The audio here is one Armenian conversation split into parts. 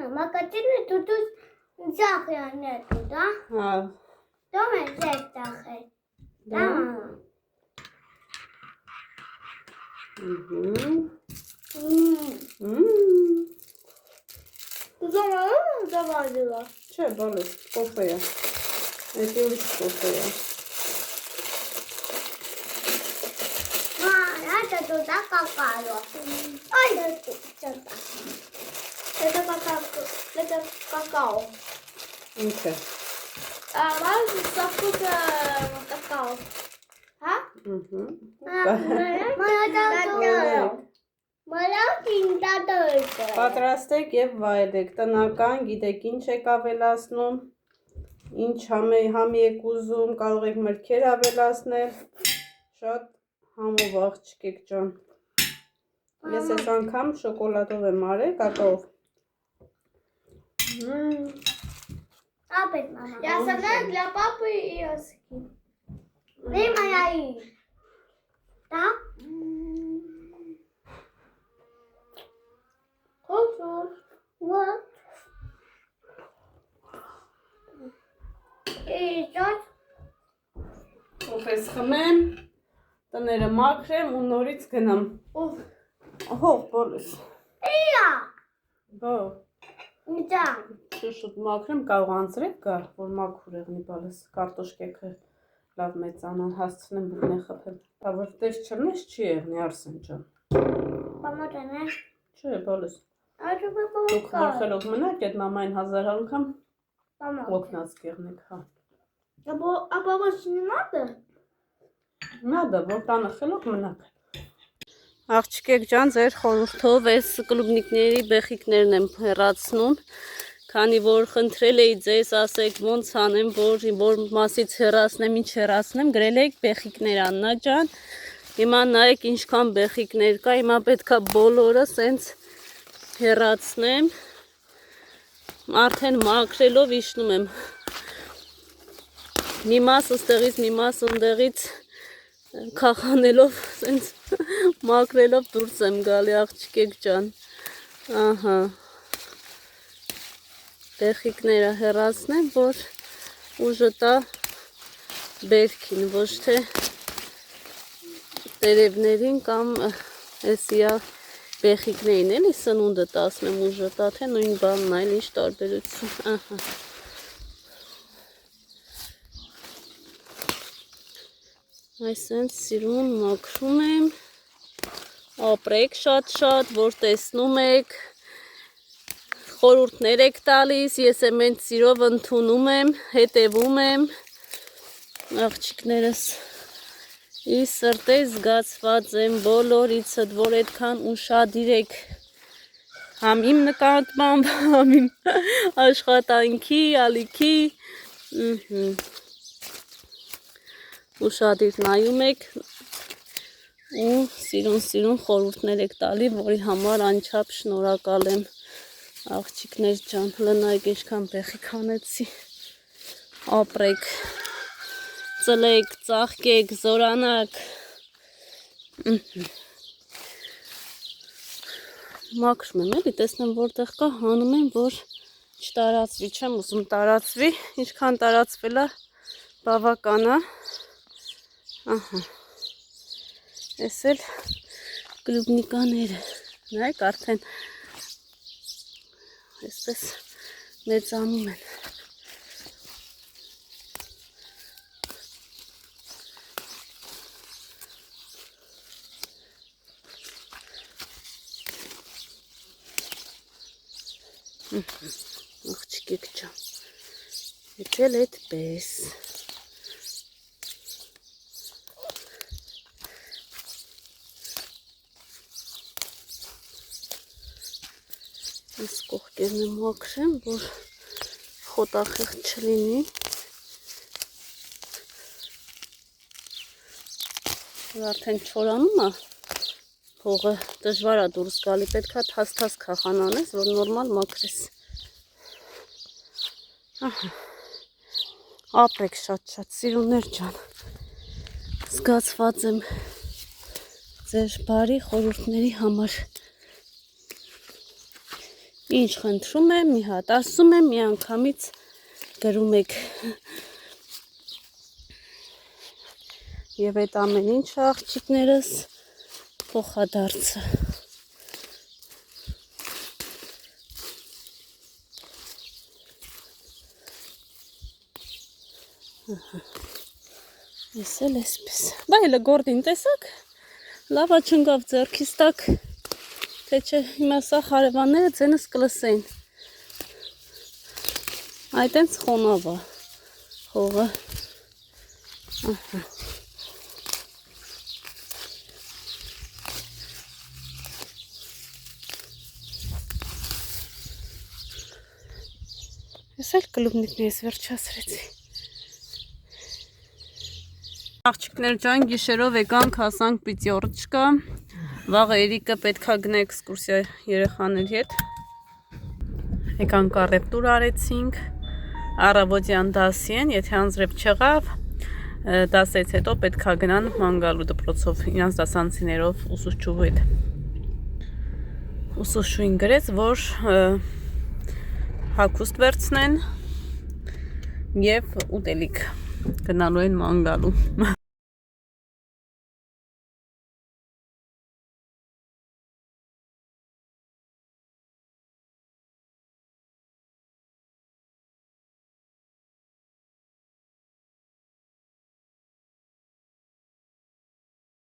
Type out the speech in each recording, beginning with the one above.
Մակատինը դուդուս ձախյան է դուդա։ Հա։ Դոմ է ձեզ ձախե։ Դա մամա։ Զավարդիվա։ Չէ, բալես, կոֆե է։ Էդի ուրիշ կոֆե է։ Այդ դուդա կակալո։ Այդ դուդա։ Դա կակao։ Ինչ է։ Mas só fica cacau. Hã? Պատրաստեք եւ վայելեք, տնական, գիտեք ինչ եք ավելացնում, ինչ համի եք ուզում, կարող եք մրգեր ավելացնել, շատ համով աղջիկ ջան։ Ես այս անգամ շոկոլադով եմ արել, կակաով։ Опять мама. Я оставляю для папы и Оски. Ты моя и. Да? Хорошо. Вот. И сейчас. Ով ես խմեմ, տները մաքրեմ ու նորից գնամ։ Հող, բոլես։ Я. Բա, Да. շուտ մաքրեմ, կարող անձրև կա, որ մաքուր եղնի բալես, կարտոշկեքը լավ մեծանան, հասցնեմ բուկն է խփեմ։ Բա որ տես չրնես չի եղնի Արսեն ջան։ Поможешь, Չէ, բալես։ а что вы Դուք помогаете? խորխելով մնաք, այդ մամային 1000 անգամ Помог. օգնած կեղնեք, հա։ А помочь не надо? Նադա, որ տանը խելոք մնաք։ Աղջիկեք ջան, ձեր խորհրդով այս կլուբնիկների բեխիկներն եմ հեռացնում, քանի որ խնդրել էի ձեզ ասեք ոնց անեմ, որ մասից հեռացնեմ, ինչ հեռացնեմ, գրել եք բեխիկներ Աննա ջան։ Հիմա նայեք ինչքան բեխիկներ կա, հիմա պետքա բոլորը սենց հեռացնեմ։ Արդեն մաքրելով իջնում եմ։ Մի մաս ստեղից, մի մաս ընդեղից քախանելով, սենց մաքրելով դուրս եմ գալի աղջիկեք ջան։ Ահա։ Բեխիկները հեռացնեմ, որ ուժը տա բերքին, ոչ թե տերևներին կամ էսիա բեխիկներին էլի սնունդը տասում եմ ուժը տա, թե նույն բանն այլ ինչ տարբերություն, ահա։ Այսենց սիրուն մաքրում եմ, ապրեք շատ-շատ, որ տեսնում եք, խորհուրդներ եք տալիս, ես եմ են սիրով ընդունում եմ, հետևում եմ, աղջիկներս, ի սրտե զգացված եմ բոլորիցդ, որ այդքան ուշադիր եք համ իմ նկատմամբ, համ իմ աշխատանքի, ալիքի, ուշադիր նայում եք ու սիրուն խորհուրդներ եք տալի, որի համար անչափ շնորհակալ եմ աղջիկներ ջան, լնայք ինչքան բեխիկ հանեցի, ապրեք, ծլեք, ծաղկեք, զորանաք, մաքրում եմ էլի, տեսնեմ որտեղ կա, հանում եմ, որ չտարածվի, չեմ ուզում տարածվի, ինչքան տարածվել է բավական է, ահա, ես էլ կլուբնիկաները, նայեք արդեն այսպես մեծանում են, աղջիկեք ջան, եթել այդպես, այս կողքերն եմ մաքրեմ, որ խոտախեղճ չլինի, որ արդեն չորանում է, փողը դժվար է դուրս գալի, պետք է թաս-թաս քախանանես, որ նորմալ մաքրես, ահա, ապրեք շատ-շատ, սիրուներ ջան, զգացված եմ ձեր բարի խորհուրդների համար, Ինչ խնդրում եմ, մի հատ ասում եմ, մի անգամից գրում եք։ Եվ այդ ամեն ինչը աղջիկներս փոխադարձը։ Ես էլ էսպես։ Դա էլ գորդին տեսակ, լավա չնգավ ձեռքիս տակ, թե չէ հիմա սա հարևանները ձենս կլսեին։ Այդ ենց խոնավ է հողը։ Ես էլ կլուբնիկներս վերջացրեցի։ Աղջիկներ ջան, գիշերով եկանք հասանք Պիտյորչկա։ Վաղը Երիկը պետքա գնա էքսկուրսիա երեխաների հետ։ Եկանք առևտուր արեցինք, առավոտյան 10-ին, եթե անձրև չեղավ, 10-ից հետո պետքա գնան մանգալու դպրոցով, իրանց դասանցիներով ուսուցչուհու հետ։ Ուսուցչուհին գրեց, որ հագուստ վերցնեն և ուտելիք գնալու են մանգալու։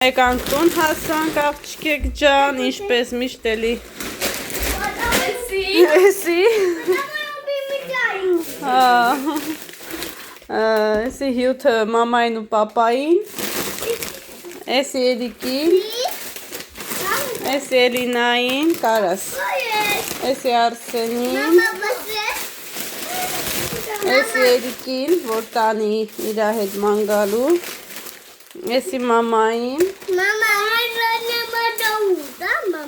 Եկանք տուն հասանք աղջիկեք ջան, ինչպես միշտ էլի։ Էսի։ Էսի հյութը մամային ու պապային, էսի Երիկին, էսի Էլինային, կարաս, էսի Արսենին, էսի Երիկին, որ տանի իրա հետ մանգալու, էսի մամային,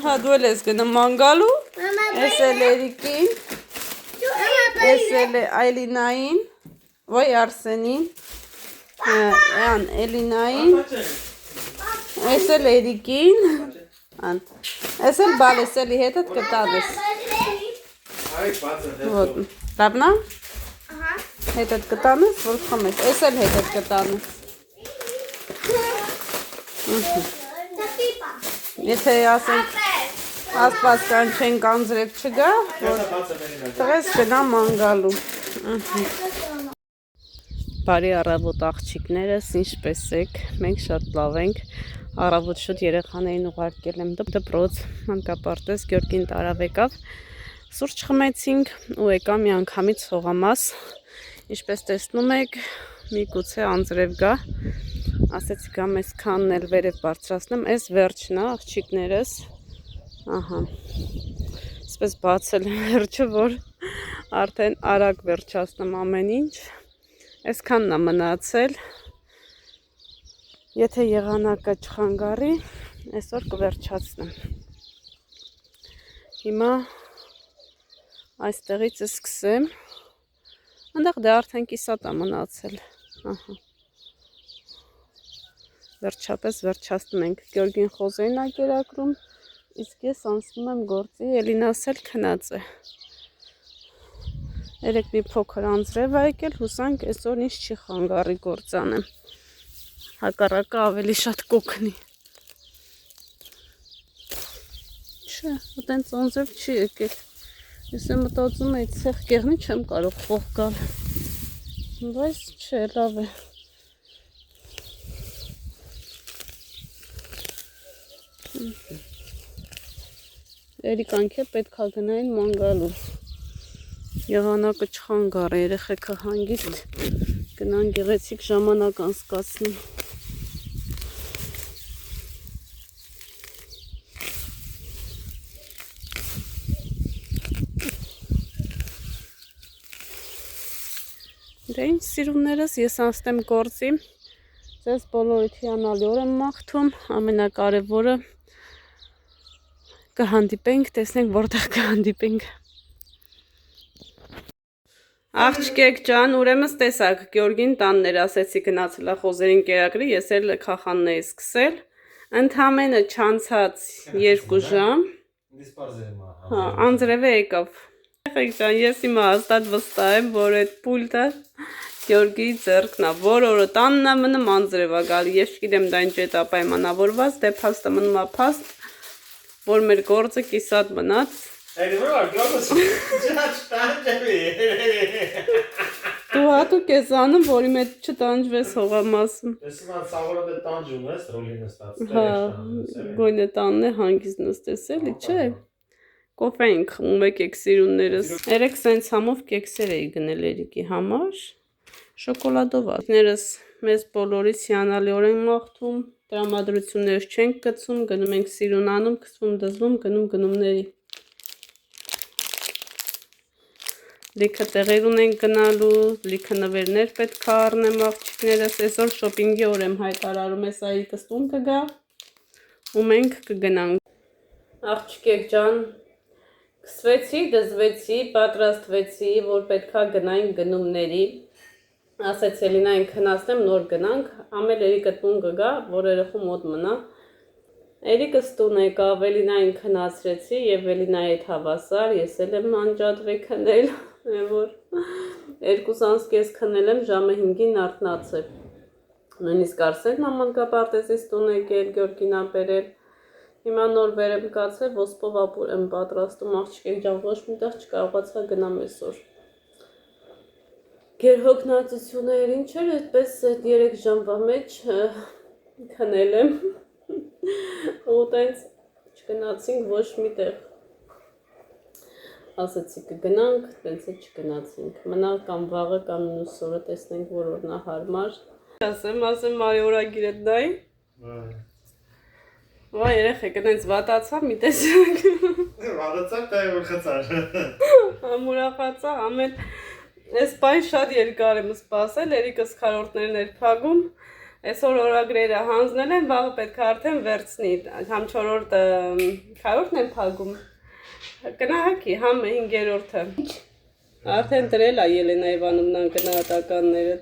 հա դու էլ ես գնա մանգալու, էս էլ Երիկին, էս էլ Այլինային, ոյ Արսենին, Էլինային, էս էլ Երիկին, էս էլ բալեսելի հետդ կտանես։ Լավնա, հետդ կտանես, որ խմես, էս էլ հետդ կտանես։ Եթե ասենք ասպասկան չենք անձրև չգա, որ տղես գնա մանգալու։ Բարի առավոտ աղջիկներս, ինչպես եք, մենք շատ լավ ենք, առավոտ շուտ երեխաներին ուղարկել եմ դպրոց, մանկապարտեզ Գյորգին տարավ եկավ, սուրճ խմեցինք ու եկա մի անգամից հողամաս, ինչպես տեսնում եք, միգուցե անձրև գա, ասեցի գամ այսքանն էլ վերև բարձրացնեմ, այս վերջն է աղջիկներս, ահա, այսպես բացել վերջը, որ արդեն արագ վերջացնեմ ամեն ինչ, այսքանն է մնացել, եթե եղանակը չխանգարի, այսօր կվերջացնեմ, հիմա այստեղից սկսեմ, այնտեղ դե արդեն կիսատ է մնացել, ահա, վերջապես վերջացնում ենք, Գյորգին խոզերն է կերակրում, իսկ ես անցնում եմ գործի, Էլինաս էլ քնած է, երեկ մի փոքր անձրև է եկել, հուսանք այսօր ինչ չի խանգարի գործանեմ, հակառակը ավելի շատ կօգնի, չէ, այտենց անձրև չի եկել, ես եմ մտածում էի ցեղ կեղնի չեմ կարող փող գալ, բայց չէ, լավ է, Երիկանք է պետք է գնային մանգալու, եղանակը չխանգարի, երեխեքը հանգիստ գնան գեղեցիկ ժամանակ անցկացնի։ Դե ինչ սիրուններս, ես անցնեմ գործի, ձեզ բոլորիդ հիանալի օր եմ մաղթում, ամենակարևորը կհանդիպենք, տեսնենք որտեղ կհանդիպենք։ Աղջիկեք ջան, ուրեմն տեսակ, Գյորգին տաններ ասեցի գնացել է խոզերին կերակրի, ես էլ քախանն էի սկսել, ընդամենը չանցած 2 ժամ, Հա, անձրևը եկավ։ Եղեք ջան, ես հիմա հաստատ վստահ եմ, որ այդ պուլտը Գյորգիի ձեռքն է, որ օրը տանն է մնում անձրև է գալի, ես չգիտեմ դա ինչ է պայմանավորված, դե փաստը մնում է փաստ, որ մեր գործը կիսատ մնաց։ Դու հատուկ ես անում, որի մեջ չտանջվես հողամասում։ Հա, գույնը տանն է հանգիստ նստես էլի, չէ։ Կոֆե ենք խմում եկեք սիրուններս։ Երեք սենց համով կեքսեր էի գնել Երիկի համար, շոկոլադով ատներս մեզ բոլորից հիանալիորեն մաղթում, տրամադրություններ չենք գցում, գնում ենք սիրունանում, կսվում դզվում, գնում գնումների։ Լիքը տեղեր ունենք գնալու, լիքը նվերներ պետք է առնեմ աղջիկներս, այսօր շոպինգի օր եմ հայտարարում, ես այիկս տուն կգա ու մենք կգնանք։ Աղջիկեք ջան, կսվեցի, դզվեցի, պատրաստվեցի, որ պետքա գնային գնումների, ասեց Էլինային քնացնեմ, նոր գնանք, ամել Էրիկը տուն կգա, որ երեխու մոտ մնա։ Էրիկս տուն եկավ, Էլինային քնացրեցի եւ Էլինայի հետ հավասար, ես էլ եմ անջատվի քնել, որ 2 անց քնել եմ, ժամը 5-ին արթնացել։ Նույնիսկ Արսենն ամանգապարտեզից տուն եկել, Գյորգին ապերել։ Հիմա նոր վեր եմ կացել, ոսպով ապուր եմ պատրաստում, աղջիկեք ջան, ոչ միտեղ չկարողացա գնամ այսօր։ Գերհոգնածություններ ինչ էր, այդպես 3 ժամվա մեջ քնել եմ։ Ու տենց չգնացինք ոչ միտեղ։ Ասացի կգնանք, տենց է չգնացինք։ Մնա կամ վաղը կամ մյուս օրը տեսնենք, որ օրն է հարմար։ Ասեմ Մարի օրագիրը դայի։ Վայ երեխեք, տենց վատացա մի տեսակ։ Վատացա, դա է որ խծար։ Ամուրախացա, ամեն այս պայն շատ երկար եմ սպասել, Էրիկս քառորդներն էր փագում։ Այսօր օրագրերը հանձնել են, վաղը պետք է արդեն վերցնի, համ 4-րդ քառորդն են փագում։ Գնահակի, համ 5-րդը։ Արդեն դրել է Ելենա Իվանովնան գնահատականները։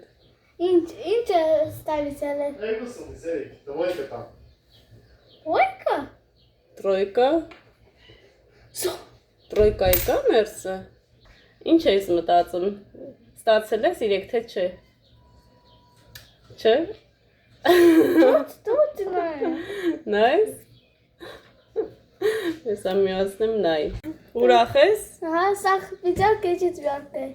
Ինչ է ստալիցել է։ Երկուսումից էի, դվայքը տան։ Ոյկա։ Տրոյկա։ Տրոյկայի կա մերսը։ Ինչ ես մտածում։ Ստացել ես 3 թե չէ։ Չէ։ Тут նայ։ Նայս։ Ես ամիացնեմ նայ։ Ուրախ ես։ Հա, սախ վիճակ կեջից վյարդ է։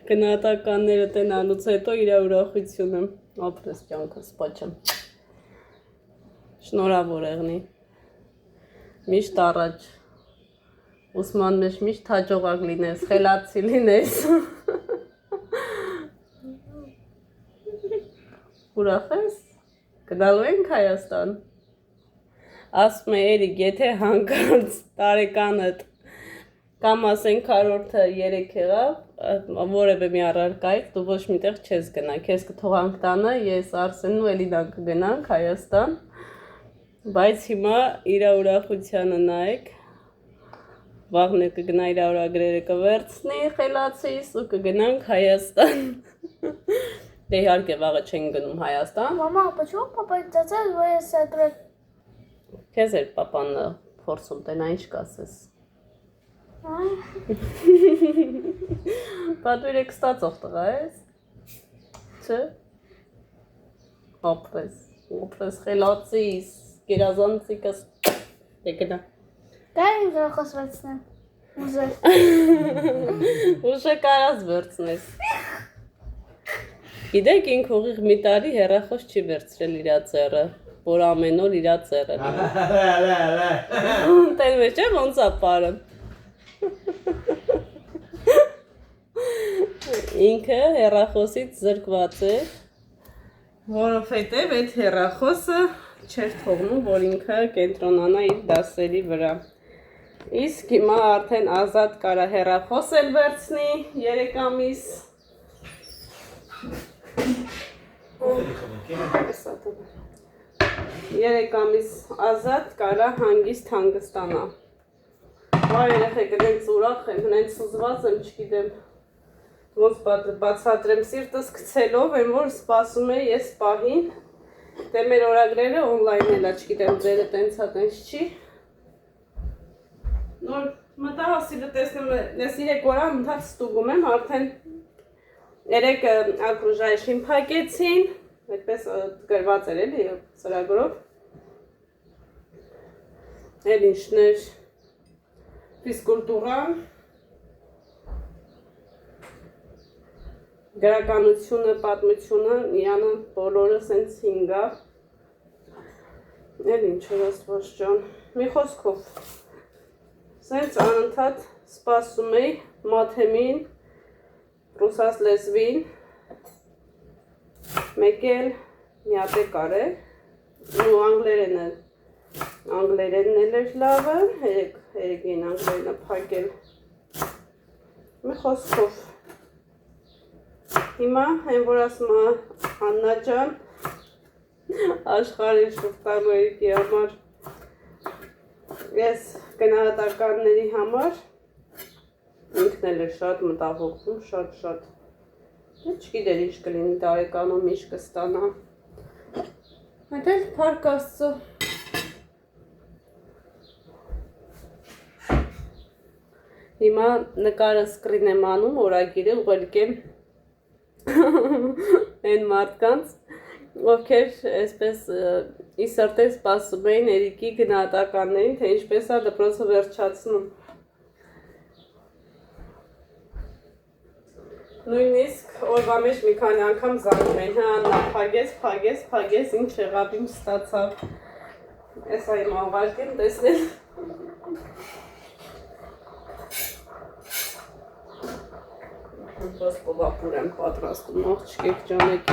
Գնահատականները տենանուց հետո իր ուրախությունը ապրես կյանքս պաչեմ։ Շնորհավոր եղնի։ Միշտ առաջ։ Ուսման մեջ միշտ հաջողակ լինես, խելացի լինես։ Ուրախ ես։ Գնալու ենք Հայաստան։ Ասում է Էրիկ, եթե հանկարծ տարեկանդ կամ ասենք քառորդը 3 եղավ, որևէ մի առարկայից դու ոչ միտեղ չես գնա, քեզ կթողանք տանը, ես Արսենն ու Էլինան կգնանք Հայաստան, բայց հիմա իր ուրախությանը նայեք, վաղն կգնա իր օրագրերը կվերցնի խելացիս ու կգնանք Հայաստան։ Դե իհարկե վաղը չեն գնում Հայաստան։ Մամա, почему папа ծածած որ ես դրել։ Քեզ էր պապան փորձում տենա ինչ կասես։ Պատվիրը կստացող տղա ես։ Չէ։ Ապրես խելացիս, գերազանցիկս։ Դե գնա։ Կարին դրա խոսվեցնեմ։ Ուզել։ Ուժը կարաս վերցնես։ Գիտեք ինք ուղիղ մի տարի հեռախոս չի վերցրել իրա ծերը, որ ամեն օր իրա ծերը լինի։ Տեն մեջ է ոնց է պարը։ Ինքը հեռախոսից զրկված է, որովհետև այդ հեռախոսը չէր թողնում, որ ինքը կենտրոնանա իր դասերի վրա։ Իսկ հիմա արդեն Ազատ կարա հեռախոս էլ վերցնի 3 ամիս։ 3 ամիս Ազատ կարա հանգիստ հանգստանա։ Վայ երեխեք, նենց ուրախ եմ, նենց սուզված եմ, չգիտեմ ոնց բացատրեմ, սիրտս գցելով եմ, որ սպասում է ես պահին, Դե մեր օրագրերը on-line էլ է, չգիտեմ ձերը տենց է, տենց չի։ Նոր մտա հասիրը տեսնում ես 3 օր անընդհատ ստուգում եմ, արդեն 3 ակրուժայշին փակեցին, այդպես գրված էր էլի ծրագրով։ Էլ ինչներ ֆիզկուլտուրան, գրականությունը, պատմությունը, Յանը բոլորը սենց 5-ա։ Էլ ինչ էր Աստված ջան, մի խոսքով, սենց անընդհատ սպասում էի մաթեմին, ռուսաց լեզվին, մեկ էլ մի հատ է կարել, ու անգլերենն էլ էր լավը, երեկ էին անգլերենը փակել, մի խոսքով, հիմա հեն որ ասում Աննա ջան, աշխարհի շուտարոյիկի համար, ես գնահատականների համար, ինքն էլ էր շատ մտահոգվում, շատ, չգիտեր ինչ կլինի տարեկանում, ինչ կստանա, այդ էլ փառք Աստծո, հիմա նկարը սկրին եմ անում, օրագիրը ուղղելք եմ այն մարդկանց, ովքեր այսպես իսրտե սպասում էին Էրիկի գնահատականներին, թե ինչպես է դպրոցը վերջացնում։ Նույնիսկ օրվա մեջ մի քանի անգամ զանգում են, հա Աննա, փագես, ինչ եղավ, ինչ ստացավ։ Ես այ մաղարկ եմ տեսնել։ Ոսկովապուր եմ պատրաստում, աղջկեք ջանեք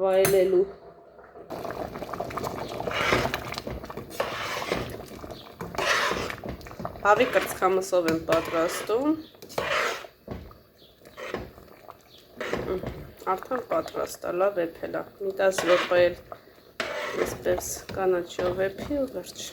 վայելելու։ Հավի կրծքամսով եմ պատրաստում։ Արդեն պատրաստ է, լավ էփել է։ Մի 10 րոպե էլ այսպես կանաչիով էփի ու վերջ։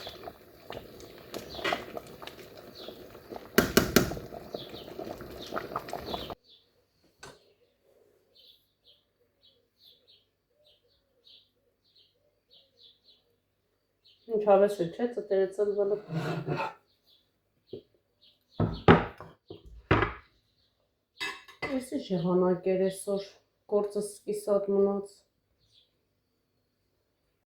Ինչ հավես է, չէ, ծտերը ծլվալը։ Ես ինչ եղանակ էր այսօր, գործս սկիսատ մնաց։